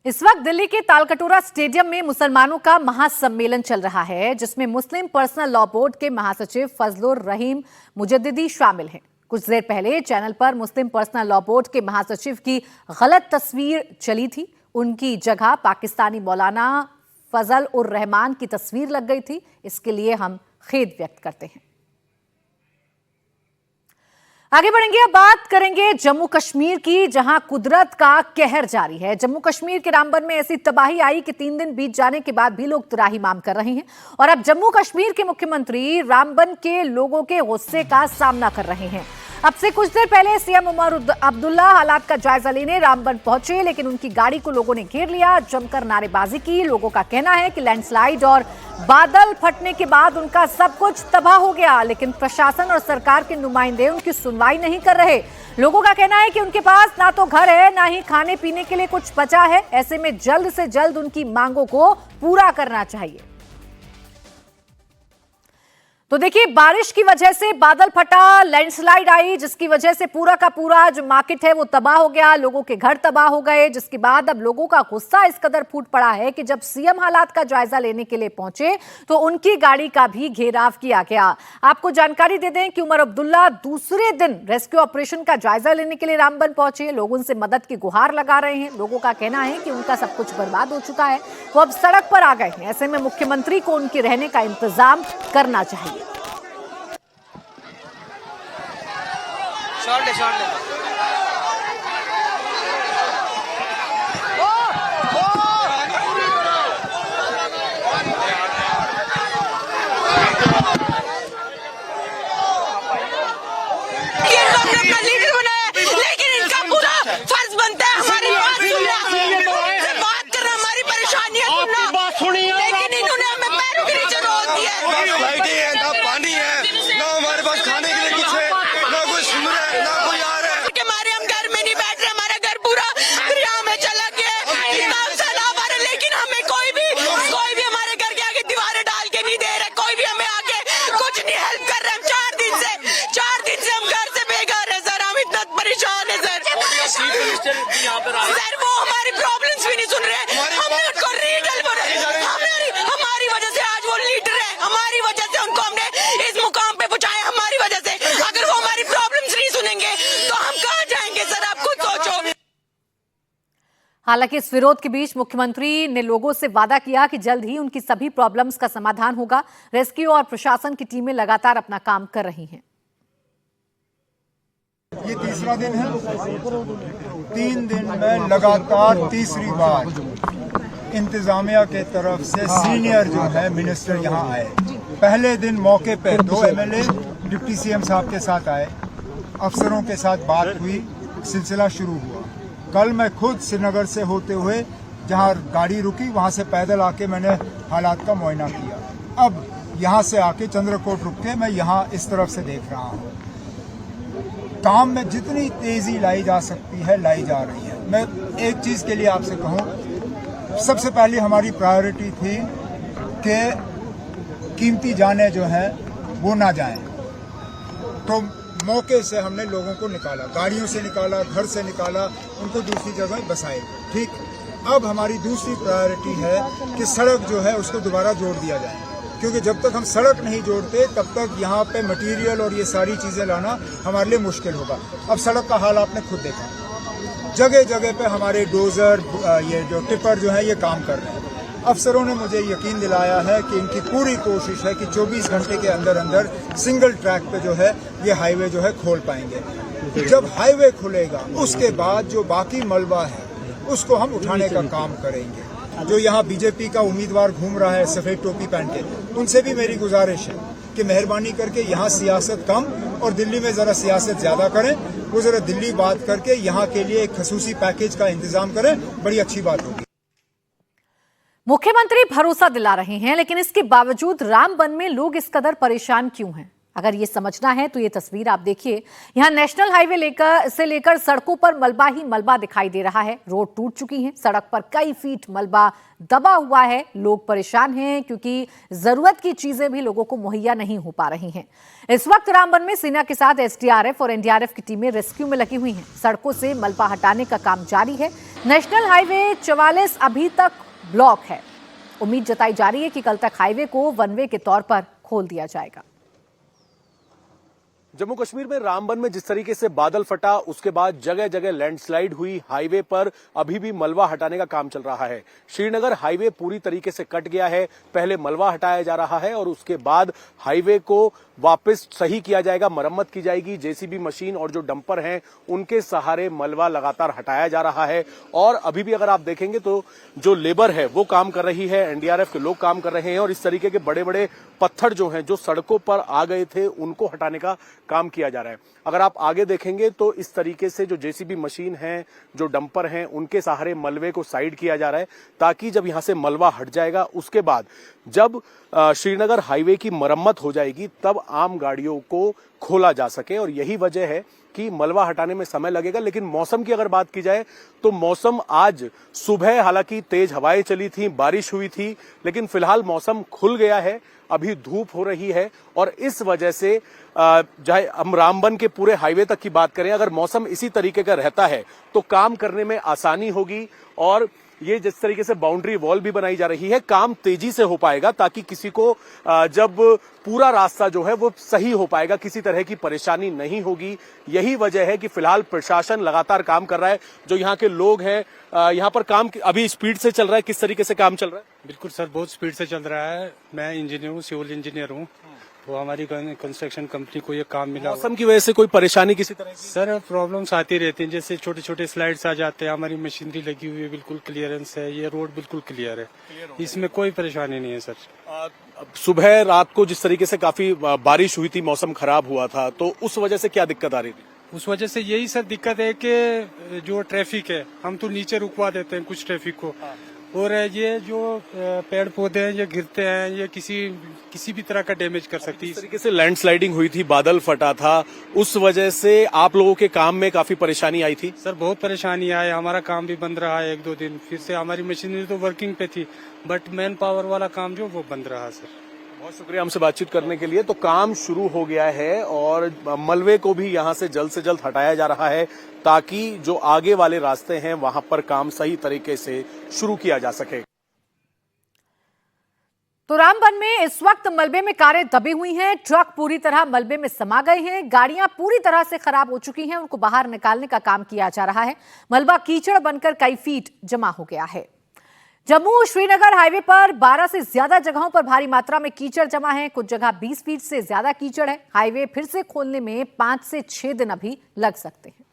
इस वक्त दिल्ली के तालकटोरा स्टेडियम में मुसलमानों का महासम्मेलन चल रहा है, जिसमें मुस्लिम पर्सनल लॉ बोर्ड के महासचिव फजलुर रहीम मुजद्दिदी शामिल हैं। कुछ देर पहले चैनल पर मुस्लिम पर्सनल लॉ बोर्ड के महासचिव की गलत तस्वीर चली थी। उनकी जगह पाकिस्तानी मौलाना फजल उर रहमान की तस्वीर लग गई थी। इसके लिए हम खेद व्यक्त करते हैं। आगे बढ़ेंगे, अब बात करेंगे जम्मू कश्मीर की, जहां कुदरत का कहर जारी है। जम्मू कश्मीर के रामबन में ऐसी तबाही आई कि 3 दिन बीत जाने के बाद भी लोग त्राहिमाम कर रहे हैं और अब जम्मू कश्मीर के मुख्यमंत्री रामबन के लोगों के गुस्से का सामना कर रहे हैं। अब से कुछ देर पहले सीएम उमर अब्दुल्ला हालात का जायजा लेने रामबन पहुंचे, लेकिन उनकी गाड़ी को लोगों ने घेर लिया, जमकर नारेबाजी की। लोगों का कहना है कि लैंडस्लाइड और बादल फटने के बाद उनका सब कुछ तबाह हो गया, लेकिन प्रशासन और सरकार के नुमाइंदे उनकी सुनवाई नहीं कर रहे। लोगों का कहना है कि उनके पास ना तो घर है, ना ही खाने पीने के लिए कुछ बचा है। ऐसे में जल्द से जल्द उनकी मांगों को पूरा करना चाहिए। तो देखिए, बारिश की वजह से बादल फटा, लैंडस्लाइड आई, जिसकी वजह से पूरा का पूरा जो मार्केट है वो तबाह हो गया, लोगों के घर तबाह हो गए, जिसके बाद अब लोगों का गुस्सा इस कदर फूट पड़ा है कि जब सीएम हालात का जायजा लेने के लिए पहुंचे तो उनकी गाड़ी का भी घेराव किया गया। आपको जानकारी दे दें कि उमर अब्दुल्ला दूसरे दिन रेस्क्यू ऑपरेशन का जायजा लेने के लिए रामबन पहुंचे। लोग उनसे मदद की गुहार लगा रहे हैं। लोगों का कहना है कि उनका सब कुछ बर्बाद हो चुका है, वो अब सड़क पर आ गए हैं। ऐसे में मुख्यमंत्री को उनके रहने का इंतजाम करना चाहिए। शॉट ले लीडर बनाया, लेकिन इनका पूरा फर्ज बनता है हमारी बात करना, हमारी परेशानियां सुनना, लेकिन इन्होंने हमें पैरों के नीचे रोक दिया है। ना पानी है, ना हमारे पास खाने के लिए कुछ है, ना कोई सुन रहा है, ना कोई आ रहा है। हमारे हम घर में नहीं बैठ रहे, हमारा घर पूरा दरिया में चला गया, इतना सैलाब आ रहा है, लेकिन हमें कोई भी हमारे घर के आगे दीवारें डाल के नहीं दे रहे, कोई भी हमें आके कुछ नहीं हेल्प कर रहे। हम 4 दिन से हम घर से बेघर है सर, हम इतना परेशान है सर। सर वो हमारी प्रॉब्लम्स भी नहीं सुन रहे, हमने उनको लीडर बनाया, हमारी वजह से आज वो लीडर है, हमारी वजह से उनको हमने इस मुकाम पे पहुंचाया, हमारी वजह से। अगर वो हमारी प्रॉब्लम्स नहीं सुनेंगे तो हम कहाँ जाएंगे सर, आप खुद सोचो। हालांकि इस विरोध के बीच मुख्यमंत्री ने लोगों से वादा किया कि जल्द ही उनकी सभी प्रॉब्लम्स का समाधान होगा। रेस्क्यू और प्रशासन की टीमें लगातार अपना काम कर रही हैं। ये तीसरा दिन है। 3 दिन में लगातार तीसरी बार इंतजामिया के तरफ से सीनियर जो है मिनिस्टर यहाँ आए। पहले दिन मौके पे 2 एमएलए डिप्टी सीएम साहब के साथ आए, अफसरों के साथ बात हुई, सिलसिला शुरू हुआ। कल मैं खुद श्रीनगर से होते हुए जहाँ गाड़ी रुकी वहाँ से पैदल आके मैंने हालात का मुआयना किया। अब यहाँ से आके चंद्रकोट रुक के मैं यहाँ इस तरफ से देख रहा हूँ। काम में जितनी तेजी लाई जा सकती है लाई जा रही है। मैं एक चीज के लिए आपसे कहूँ, सबसे पहले हमारी प्रायोरिटी थी कि कीमती जानें जो हैं वो ना जाएं, तो मौके से हमने लोगों को निकाला, गाड़ियों से निकाला, घर से निकाला, उनको दूसरी जगह बसाए। ठीक, अब हमारी दूसरी प्रायोरिटी है कि सड़क जो है उसको दोबारा जोड़ दिया जाए, क्योंकि जब तक हम सड़क नहीं जोड़ते तब तक यहाँ पे मटेरियल और ये सारी चीजें लाना हमारे लिए मुश्किल होगा। अब सड़क का हाल आपने खुद देखा, जगह जगह पे हमारे डोजर, ये जो टिपर जो है ये काम कर रहे हैं। अफसरों ने मुझे यकीन दिलाया है कि इनकी पूरी कोशिश है कि 24 घंटे के अंदर अंदर सिंगल ट्रैक पे जो है ये हाईवे जो है खोल पाएंगे। जब हाईवे खुलेगा उसके बाद जो बाकी मलबा है उसको हम उठाने का काम करेंगे। जो यहाँ बीजेपी का उम्मीदवार घूम रहा है सफेद टोपी पहन के, उनसे भी मेरी गुजारिश है कि मेहरबानी करके यहाँ सियासत कम और दिल्ली में जरा सियासत ज्यादा करें। वो जरा दिल्ली बात करके यहाँ के लिए एक खसूसी पैकेज का इंतजाम करें, बड़ी अच्छी बात होगी। मुख्यमंत्री भरोसा दिला रहे हैं, लेकिन इसके बावजूद रामबन में लोग इस कदर परेशान क्यों हैं? अगर ये समझना है तो ये तस्वीर आप देखिए। यहाँ नेशनल हाईवे लेकर सड़कों पर मलबा ही मलबा दिखाई दे रहा है। रोड टूट चुकी है, सड़क पर कई फीट मलबा दबा हुआ है। लोग परेशान हैं क्योंकि जरूरत की चीजें भी लोगों को मुहैया नहीं हो पा रही हैं। इस वक्त रामबन में सेना के साथ एसडीआरएफ और एनडीआरएफ की टीमें रेस्क्यू में लगी हुई हैं। सड़कों से मलबा हटाने का काम जारी है। नेशनल हाईवे 44 अभी तक ब्लॉक है। उम्मीद जताई जा रही है कि कल तक हाईवे को वन वे के तौर पर खोल दिया जाएगा। जम्मू कश्मीर में रामबन में जिस तरीके से बादल फटा, उसके बाद जगह जगह लैंडस्लाइड हुई। हाईवे पर अभी भी मलबा हटाने का काम चल रहा है। श्रीनगर हाईवे पूरी तरीके से कट गया है। पहले मलबा हटाया जा रहा है और उसके बाद हाईवे को वापस सही किया जाएगा, मरम्मत की जाएगी। जेसीबी मशीन और जो डंपर हैं उनके सहारे मलबा लगातार हटाया जा रहा है। और अभी भी अगर आप देखेंगे तो जो लेबर है वो काम कर रही है, एनडीआरएफ के लोग काम कर रहे हैं और इस तरीके के बड़े बड़े पत्थर जो हैं जो सड़कों पर आ गए थे उनको हटाने का काम किया जा रहा है। अगर आप आगे देखेंगे तो इस तरीके से जो जेसीबी मशीन है, जो डंपर हैं, उनके सहारे मलबे को साइड किया जा रहा है ताकि जब यहां से मलबा हट जाएगा उसके बाद जब श्रीनगर हाईवे की मरम्मत हो जाएगी तब आम गाड़ियों को खोला जा सके। और यही वजह है कि मलबा हटाने में समय लगेगा। लेकिन मौसम की अगर बात की जाए तो मौसम आज सुबह हालांकि तेज हवाएं चली थी, बारिश हुई थी, लेकिन फिलहाल मौसम खुल गया है। अभी धूप हो रही है और इस वजह से चाहे हम रामबन के पूरे हाईवे तक की बात करें, अगर मौसम इसी तरीके का रहता है तो काम करने में आसानी होगी। और ये जिस तरीके से बाउंड्री वॉल भी बनाई जा रही है, काम तेजी से हो पाएगा ताकि किसी को जब पूरा रास्ता जो है वो सही हो पाएगा, किसी तरह की परेशानी नहीं होगी। यही वजह है कि फिलहाल प्रशासन लगातार काम कर रहा है। जो यहाँ के लोग हैं, यहाँ पर काम अभी स्पीड से चल रहा है। किस तरीके से काम चल रहा है? बिल्कुल सर, बहुत स्पीड से चल रहा है। मैं इंजीनियर हूँ, सिविल इंजीनियर हूँ। तो हमारी कंस्ट्रक्शन कंपनी को ये काम मिला। मौसम की वजह से कोई परेशानी किसी तरह की? सर प्रॉब्लम्स आती रहती हैं, जैसे छोटे छोटे स्लाइड्स आ जाते हैं। हमारी मशीनरी लगी हुई है, बिल्कुल क्लियरेंस है, ये रोड बिल्कुल क्लियर है, इसमें कोई परेशानी नहीं है सर। सुबह रात को जिस तरीके से काफी बारिश हुई थी, मौसम खराब हुआ था, तो उस वजह से क्या दिक्कत आ रही थी? उस वजह से यही सर दिक्कत है कि जो ट्रैफिक है हम तो नीचे रुकवा देते हैं कुछ ट्रैफिक को, और ये जो पेड़ पौधे हैं ये गिरते हैं, ये किसी भी तरह का डैमेज कर सकती है। इस तरीके से लैंडस्लाइडिंग हुई थी, बादल फटा था, उस वजह से आप लोगों के काम में काफी परेशानी आई थी? सर बहुत परेशानी आई, हमारा काम भी बंद रहा है 1-2 दिन। फिर से हमारी मशीनरी तो वर्किंग पे थी, बट मैन पावर वाला काम जो वो बंद रहा सर। बहुत शुक्रिया हमसे बातचीत करने के लिए। तो काम शुरू हो गया है और मलबे को भी यहां से जल्द हटाया जा रहा है ताकि जो आगे वाले रास्ते हैं वहां पर काम सही तरीके से शुरू किया जा सके। तो रामबन में इस वक्त मलबे में कारें दबी हुई हैं, ट्रक पूरी तरह मलबे में समा गए हैं, गाड़ियां पूरी तरह से खराब हो चुकी हैं, उनको बाहर निकालने का काम किया जा रहा है। मलबा कीचड़ बनकर कई फीट जमा हो गया है। जम्मू श्रीनगर हाईवे पर 12 से ज्यादा जगहों पर भारी मात्रा में कीचड़ जमा है। कुछ जगह 20 फीट से ज्यादा कीचड़ है। हाईवे फिर से खोलने में 5 से 6 दिन अभी लग सकते हैं।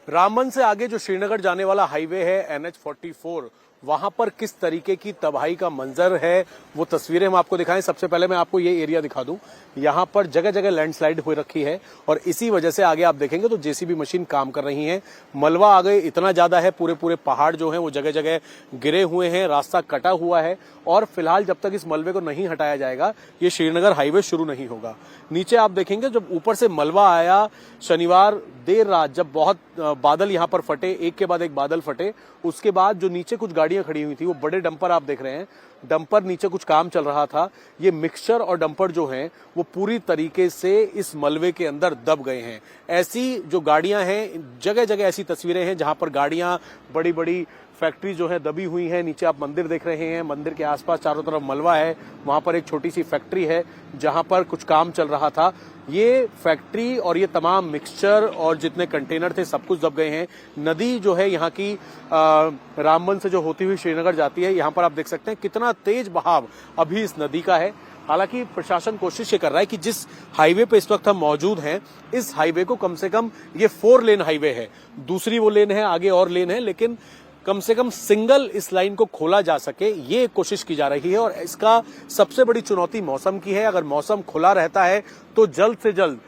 रामबन से आगे जो श्रीनगर जाने वाला हाईवे है NH-44, वहां पर किस तरीके की तबाही का मंजर है वो तस्वीरें हम आपको दिखाएं। सबसे पहले मैं आपको ये एरिया दिखा दूं, यहाँ पर जगह जगह लैंडस्लाइड हो रखी है और इसी वजह से आगे आप देखेंगे तो जेसीबी मशीन काम कर रही है। मलबा आगे इतना ज्यादा है, पूरे पहाड़ जो हैं वो जगह जगह गिरे हुए हैं, रास्ता कटा हुआ है और फिलहाल जब तक इस मलबे को नहीं हटाया जाएगा ये श्रीनगर हाईवे शुरू नहीं होगा। नीचे आप देखेंगे जब ऊपर से मलबा आया शनिवार देर रात, जब बहुत बादल यहाँ पर फटे, एक के बाद एक बादल फटे, उसके बाद जो नीचे कुछ गाड़ियां खड़ी हुई थी, वो बड़े डंपर आप देख रहे हैं, डंपर नीचे कुछ काम चल रहा था। ये मिक्सचर और डंपर जो हैं वो पूरी तरीके से इस मलबे के अंदर दब गए हैं। ऐसी जो गाड़ियां हैं, जगह जगह ऐसी तस्वीरें हैं जहां पर गाड़ियां, बड़ी बड़ी फैक्ट्री जो है दबी हुई है। नीचे आप मंदिर देख रहे हैं, मंदिर के आसपास चारों तरफ मलबा है, वहां पर एक छोटी सी फैक्ट्री है जहां पर कुछ काम चल रहा था। ये फैक्ट्री और ये तमाम मिक्सचर और जितने कंटेनर थे सब कुछ दब गए हैं। नदी जो है यहाँ की रामबन से जो होती हुई श्रीनगर जाती है, यहाँ पर आप देख सकते हैं कितना तेज बहाव अभी इस नदी का है। हालांकि प्रशासन कोशिश ये कर रहा है कि जिस हाईवे पे इस वक्त हम मौजूद हैं, इस हाईवे को कम से कम, ये 4 लेन हाईवे है, दूसरी वो लेन है, आगे और लेन है, लेकिन कम से कम सिंगल इस लाइन को खोला जा सके, ये कोशिश की जा रही है। और इसका सबसे बड़ी चुनौती मौसम की है। अगर मौसम खुला रहता है तो जल्द से जल्द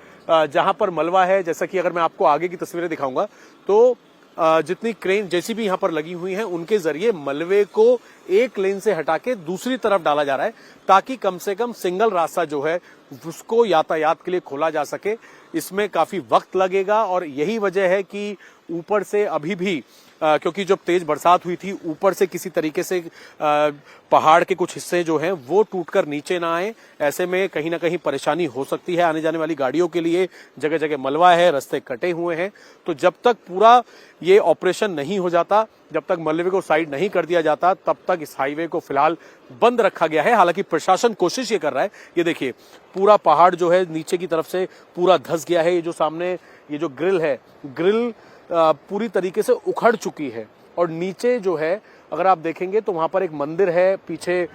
जहां पर मलबा है, जैसा कि अगर मैं आपको आगे की तस्वीरें दिखाऊंगा तो जितनी क्रेन जेसीबी यहां पर लगी हुई हैं उनके जरिए मलबे को एक लेन से हटा के दूसरी तरफ डाला जा रहा है, ताकि कम से कम सिंगल रास्ता जो है उसको यातायात के लिए खोला जा सके। इसमें काफी वक्त लगेगा और यही वजह है कि ऊपर से अभी भी क्योंकि जब तेज बरसात हुई थी ऊपर से किसी तरीके से पहाड़ के कुछ हिस्से जो हैं वो टूटकर नीचे ना आए, ऐसे में कहीं ना कहीं परेशानी हो सकती है आने जाने वाली गाड़ियों के लिए। जगह जगह मलबा है, रास्ते कटे हुए हैं, तो जब तक पूरा ये ऑपरेशन नहीं हो जाता, जब तक मलबे को साइड नहीं कर दिया जाता, तब तक इस हाईवे को फिलहाल बंद रखा गया है। हालांकि प्रशासन कोशिश ये कर रहा है, ये देखिए पूरा पहाड़ जो है नीचे की तरफ से पूरा धंस गया है। ये जो सामने ये जो ग्रिल है, ग्रिल पूरी तरीके से उखड़ चुकी है और नीचे जो है अगर आप देखेंगे तो वहां पर एक मंदिर है, पीछे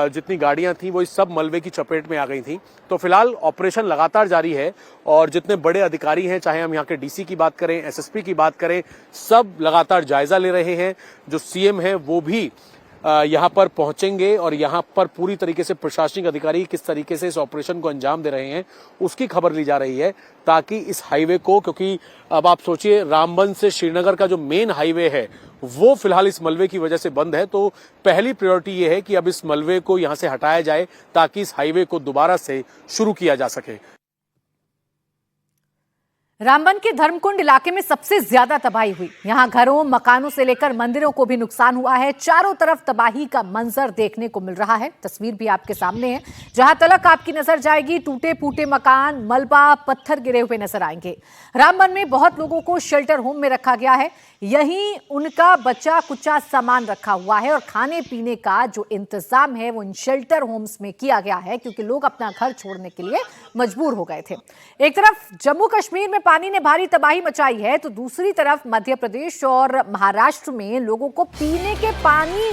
जितनी गाड़ियां थी वो इस सब मलबे की चपेट में आ गई थी। तो फिलहाल ऑपरेशन लगातार जारी है और जितने बड़े अधिकारी हैं, चाहे हम यहाँ के डीसी की बात करें, एसएसपी की बात करें, सब लगातार जायजा ले रहे हैं। जो सीएम है वो भी यहाँ पर पहुंचेंगे और यहाँ पर पूरी तरीके से प्रशासनिक अधिकारी किस तरीके से इस ऑपरेशन को अंजाम दे रहे हैं उसकी खबर ली जा रही है, ताकि इस हाईवे को, क्योंकि अब आप सोचिए रामबन से श्रीनगर का जो मेन हाईवे है वो फिलहाल इस मलबे की वजह से बंद है। तो पहली प्रायोरिटी ये है कि अब इस मलबे को यहां से हटाया जाए ताकि इस हाईवे को दोबारा से शुरू किया जा सके। रामबन के धर्मकुंड इलाके में सबसे ज्यादा तबाही हुई। यहां घरों, मकानों से लेकर मंदिरों को भी नुकसान हुआ है। चारों तरफ तबाही का मंजर देखने को मिल रहा है। तस्वीर भी आपके सामने है। जहां तलक आपकी नजर जाएगी, टूटे फूटे मकान, मलबा, पत्थर गिरे हुए नजर आएंगे। रामबन में बहुत लोगों को शेल्टर होम में रखा गया है। यहीं उनका बचा कुचा सामान रखा हुआ है और खाने पीने का जो इंतजाम है वो इन शेल्टर होम्स में किया गया है, क्योंकि लोग अपना घर छोड़ने के लिए मजबूर हो गए थे। एक तरफ जम्मू कश्मीर में पानी ने भारी तबाही मचाई है, तो दूसरी तरफ मध्य प्रदेश और महाराष्ट्र में लोगों को पीने के पानी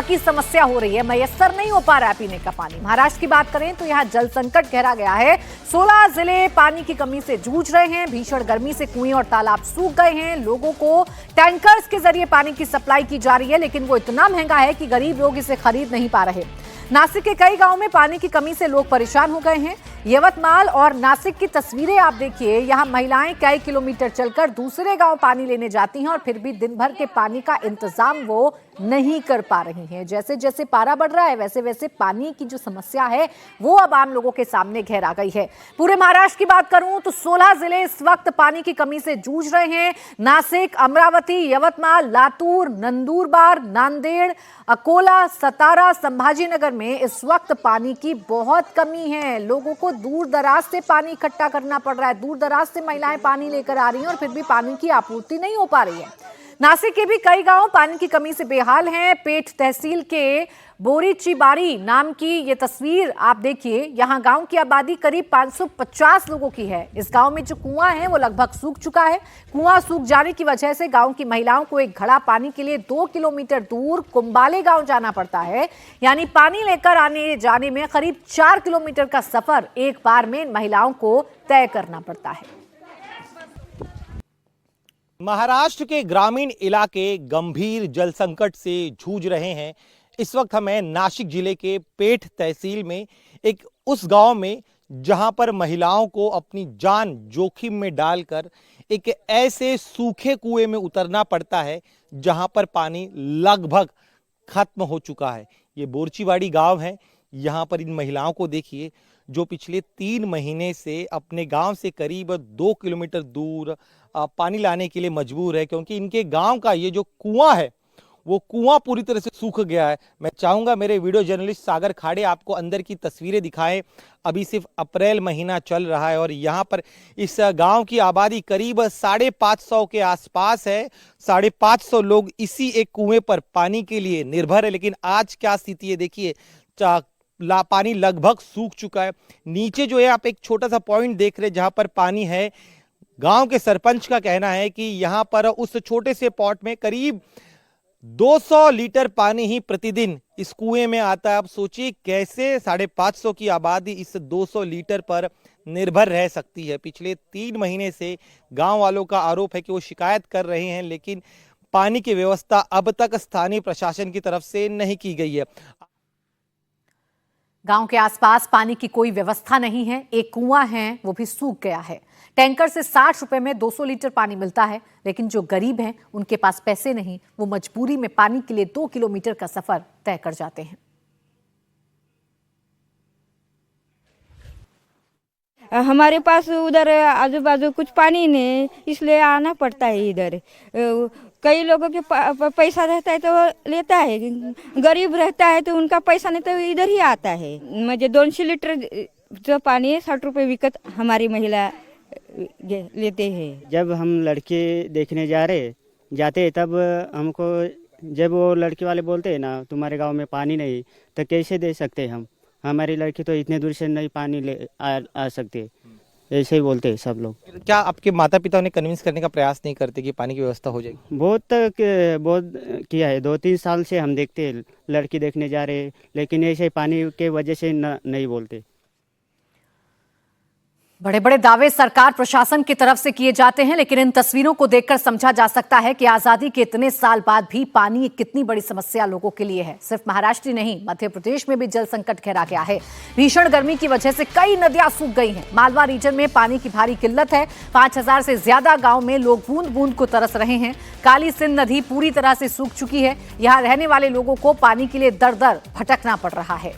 की समस्या हो रही है। मयस्सर नहीं हो पा रहा है पीने का पानी। महाराष्ट्र की बात करें तो यहाँ जल संकट गहरा गया है। 16 जिले पानी की कमी से जूझ रहे हैं। भीषण गर्मी से कुएं और तालाब सूख गए हैं। लोगों को टैंकर्स के जरिए पानी की सप्लाई की जा रही है, लेकिन वो इतना महंगा है कि गरीब लोग इसे खरीद नहीं पा रहे। नासिक के कई गांवों में पानी की कमी से लोग परेशान हो गए हैं। यवतमाल और नासिक की तस्वीरें आप देखिए। यहां महिलाएं कई किलोमीटर चलकर दूसरे गांव पानी लेने जाती हैं और फिर भी दिन भर के पानी का इंतजाम वो नहीं कर पा रही हैं। जैसे जैसे पारा बढ़ रहा है वैसे वैसे पानी की जो समस्या है वो अब आम लोगों के सामने घेर आ गई है। पूरे महाराष्ट्र की बात करूं तो 16 जिले इस वक्त पानी की कमी से जूझ रहे हैं। नासिक, अमरावती, यवतमाल, लातूर, नंदुरबार, नांदेड़, अकोला, सतारा, संभाजीनगर में इस वक्त पानी की बहुत कमी है। लोगों को दूर दराज से पानी इकट्ठा करना पड़ रहा है। दूर दराज से महिलाएं पानी लेकर आ रही हैं और फिर भी पानी की आपूर्ति नहीं हो पा रही है। नासिक के भी कई गांव पानी की कमी से बेहाल हैं। पेठ तहसील के बोरीचीबारी नाम की ये तस्वीर आप देखिए। यहाँ गांव की आबादी करीब 550 लोगों की है। इस गांव में जो कुआं है वो लगभग सूख चुका है। कुआं सूख जाने की वजह से गांव की महिलाओं को एक घड़ा पानी के लिए 2 किलोमीटर दूर कुंबाले गांव जाना पड़ता है। यानी पानी लेकर आने जाने में करीब 4 किलोमीटर का सफर एक बार में महिलाओं को तय करना पड़ता है। महाराष्ट्र के ग्रामीण इलाके गंभीर जल संकट से जूझ रहे हैं। इस वक्त हमें नासिक जिले के पेठ तहसील में एक उस गांव में जहां पर महिलाओं को अपनी जान जोखिम में डालकर एक ऐसे सूखे कुएं में उतरना पड़ता है जहां पर पानी लगभग खत्म हो चुका है। ये बोरचीबाड़ी गांव है। यहां पर इन महिलाओं को देखिए जो पिछले 3 महीने से अपने गांव से करीब 2 किलोमीटर दूर पानी लाने के लिए मजबूर है, क्योंकि इनके गांव का ये जो कुआं है वो कुआं पूरी तरह से सूख गया है। मैं चाहूंगा मेरे वीडियो जर्नलिस्ट सागर खाड़े आपको अंदर की तस्वीरें दिखाएं। अभी सिर्फ अप्रैल महीना चल रहा है और यहाँ पर इस गांव की आबादी करीब 550 के आसपास है। 550 लोग इसी एक कुएं पर पानी के लिए निर्भर है। लेकिन आज क्या स्थिति है देखिए, पानी लगभग सूख चुका है। नीचे जो है आप एक छोटा सा पॉइंट देख रहे हैं जहां पर पानी है। गांव के सरपंच का कहना है कि यहां पर उस छोटे से पॉट में करीब 200 लीटर पानी ही प्रतिदिन इस कुएं में आता है। अब सोचिए कैसे 550 की आबादी इस 200 लीटर पर निर्भर रह सकती है। पिछले 3 महीने से गांव वालों का आरोप है कि वो शिकायत कर रहे हैं, लेकिन पानी की व्यवस्था अब तक स्थानीय प्रशासन की तरफ से नहीं की गई है। गांव के आसपास पानी की कोई व्यवस्था नहीं है। एक कुआं है वो भी सूख गया है। टैंकर से 60 रुपए में 200 लीटर पानी मिलता है, लेकिन जो गरीब हैं उनके पास पैसे नहीं, वो मजबूरी में पानी के लिए 2 किलोमीटर का सफर तय कर जाते हैं। हमारे पास उधर आजू बाजू कुछ पानी नहीं, इसलिए आना पड़ता है इधर। कई लोगों के पैसा रहता है तो लेता है, गरीब रहता है तो उनका पैसा नहीं तो इधर ही आता है। मुझे 200 लीटर जो पानी है 60 रुपए विकत हमारी महिला लेते हैं। जब हम लड़के देखने जाते तब हमको जब वो लड़के वाले बोलते हैं ना तुम्हारे गांव में पानी नहीं, तो कैसे दे सकते हम, हमारी लड़की तो इतने दूर से नहीं पानी ले आ सकते, ऐसे ही बोलते हैं सब लोग। क्या आपके माता पिता उन्हें कन्विंस करने का प्रयास नहीं करते कि पानी की व्यवस्था हो जाएगी? बहुत किया है, 2-3 साल से हम देखते हैं, लड़की देखने जा रहे, लेकिन ऐसे पानी के वजह से नहीं बोलते। बड़े बड़े दावे सरकार प्रशासन की तरफ से किए जाते हैं, लेकिन इन तस्वीरों को देखकर समझा जा सकता है कि आजादी के इतने साल बाद भी पानी एक कितनी बड़ी समस्या लोगों के लिए है। सिर्फ महाराष्ट्र ही नहीं, मध्य प्रदेश में भी जल संकट गहरा गया है। भीषण गर्मी की वजह से कई नदियां सूख गई हैं। मालवा रीजन में पानी की भारी किल्लत है। 5000 से ज्यादा गांव में लोग बूंद बूंद को तरस रहे हैं। काली सिंध नदी पूरी तरह से सूख चुकी है। यहां रहने वाले लोगों को पानी के लिए दर दर भटकना पड़ रहा है।